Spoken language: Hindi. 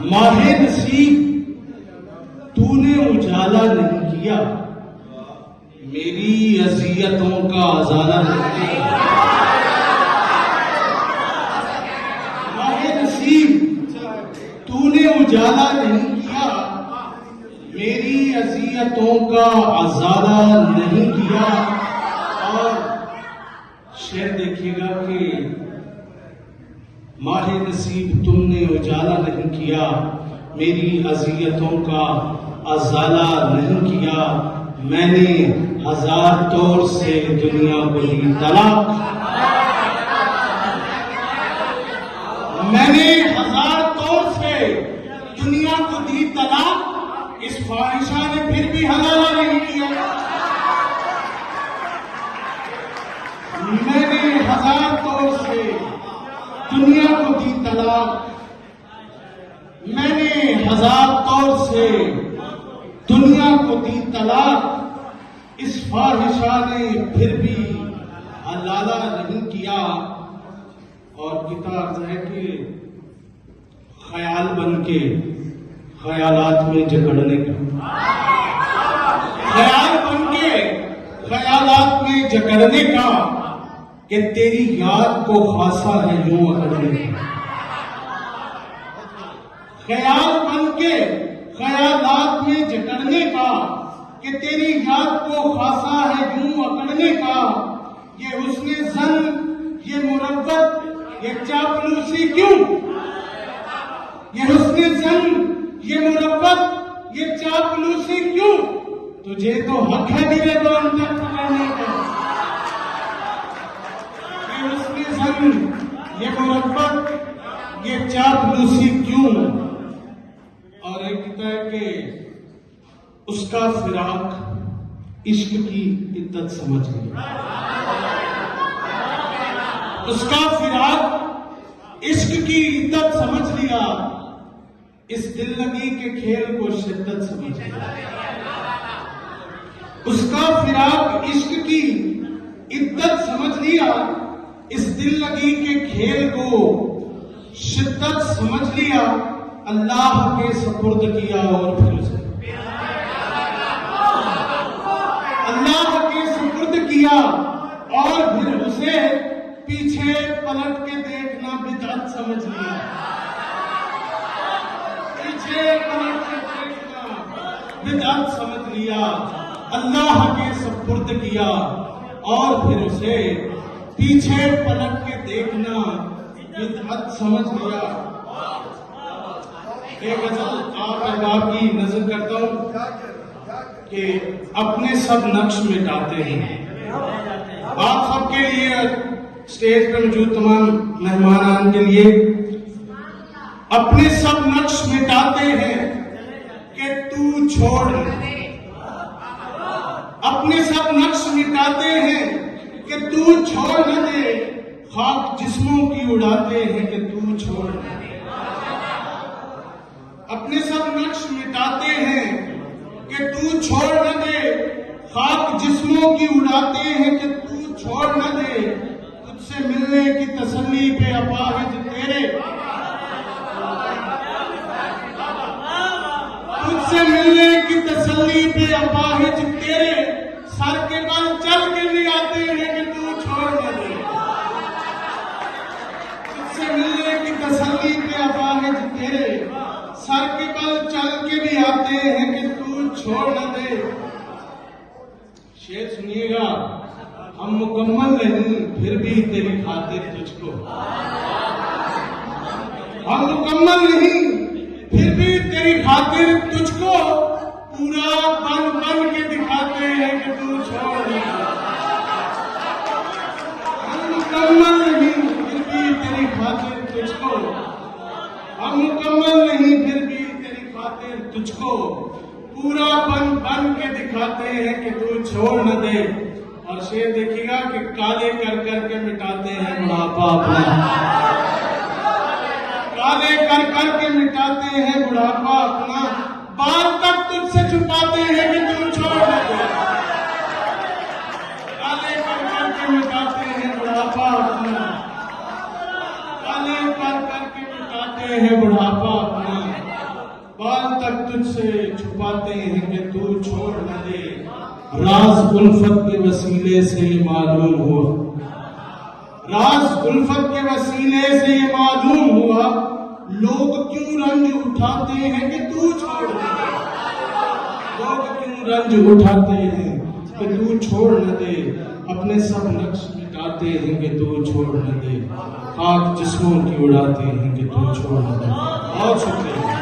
माहे नसीब तूने उजाला नहीं किया, मेरी अजियतों का अजाला नहीं किया। माहे नसीब तूने उजाला नहीं किया, मेरी अजियतों का अजाला नहीं किया। और शेर देखिएगा कि माहे नसीब तुमने उजाला नहीं किया, मेरी अजियतों का अजाला नहीं किया। मैंने हजार तौर से दुनिया को दी तलाक, मैंने हजार तौर से दुनिया को दी तलाक, इस फाहिशा ने फिर भी हवाला नहीं किया। मैंने हजार तौर से दुनिया को दी तलाक, मैंने हजार तौर से दुनिया को दी तलाक, इस फाहिशा ने फिर भी हलाला नहीं किया। और किताब है कि ख्याल बन के ख्यालात में जकड़ने का, ख्याल बन के ख्यालात में जकड़ने का, कि तेरी याद को खासा है यूं अकड़ने का। ख्याल बन के ख्यालात में जकड़ने का, कि तेरी याद को खासा है यूं अकड़ने का। ये हुस्ने ज़न, ये मुरव्वत, ये चापलूसी क्यों? ये हुस्ने ज़न, ये मुरव्वत, ये चापलूसी क्यों? तुझे तो हक है मेरे दो अंतर पकड़ने का। ये हुस्ने ज़न, ये मुरव्वत, ये चापलूसी क्यों? और एक कहता है कि उसका फिराक इश्क की इद्दत समझ लिया, उसका फिराक इश्क की इद्दत समझ लिया, इस दिल लगी के खेल को शिद्दत समझ लिया। उसका फिराक इश्क की इद्दत समझ लिया, इस दिल लगी के खेल को शिद्दत समझ लिया। अल्लाह के सपुर्द किया और फिर उसे अल्लाह के सपुर्द किया और फिर उसे पीछे पलट के देखना बिदअत समझ लिया। पीछे पलट के देखना बिदअत समझ लिया। अल्लाह के सपुर्द किया और फिर उसे पीछे पलट के देखना बिदअत समझ लिया। एक गजल आप अहबाब की नजर करता हूं कि अपने सब नक्श मिटाते हैं। आप सबके लिए, स्टेज पर मौजूद तमाम मेहमानान के लिए, अपने सब नक्श मिटाते हैं कि तू छोड़ न दे। अपने सब नक्श मिटाते हैं कि तू छोड़ न दे, खाक जिस्मों की उड़ाते हैं कि तू छोड़ न दे। अपने सब नक्श मिटाते हैं कि तू छोड़ न दे, खाक जिस्मों की उड़ाते हैं कि तू छोड़ न दे। तुझसे मिलने की तसल्ली पे अपाहिज तेरे, तुझसे मिलने की तसल्ली पे अपाहिज तेरे, सर के बल चल के भी आते हैं कि तू छोड़ न दे। तुझसे मिलने की तसल्ली पे अपाहिज तेरे, सर के बल चल के भी आते हैं कि तू छोड़ न दे। शेर सुनिएगा, हम मुकम्मल नहीं फिर भी तेरी खातिर तुझको, हम मुकम्मल नहीं फिर भी तेरी खातिर तुझको, पूरा बन बन के दिखाते हैं कि तू छोड़ न दे। हम मुकम्मल नहीं फिर भी तेरी खातिर तुझको, हम मुकम्मल नहीं फिर भी तेरी खातिर तुझको, पूरा बन बन के दिखाते हैं कि तू छोड़ न दे। और शेर देखिएगा कि काले कर कर के मिटाते हैं बुढ़ापा अपना, काले कर कर के मिटाते हैं बुढ़ापा अपना, बाल तक तुझसे छुपाते हैं कि तू छोड़ न दे। काले कर कर के मिटाते हैं बुढ़ापा अपना, काले कर कर के मिटाते हैं बुढ़ापा अपना, बाल तक तुझसे छुपाते हैं कि तू छोड़ न दे। राज उल्फत के वसीले से ये मालूम हुआ, राज उल्फत के वसीले से ये मालूम हुआ, लोग क्यों रंज उठाते हैं कि तू छोड़ न दे। लोग क्यों रंज उठाते हैं कि तू छोड़ न दे। अपने सब नक्श मिटाते हैं कि तू छोड़ न दे। खाक जिस्मों की उड़ाते हैं कि तू छोड़ न दे। बहुत शुक्रिया।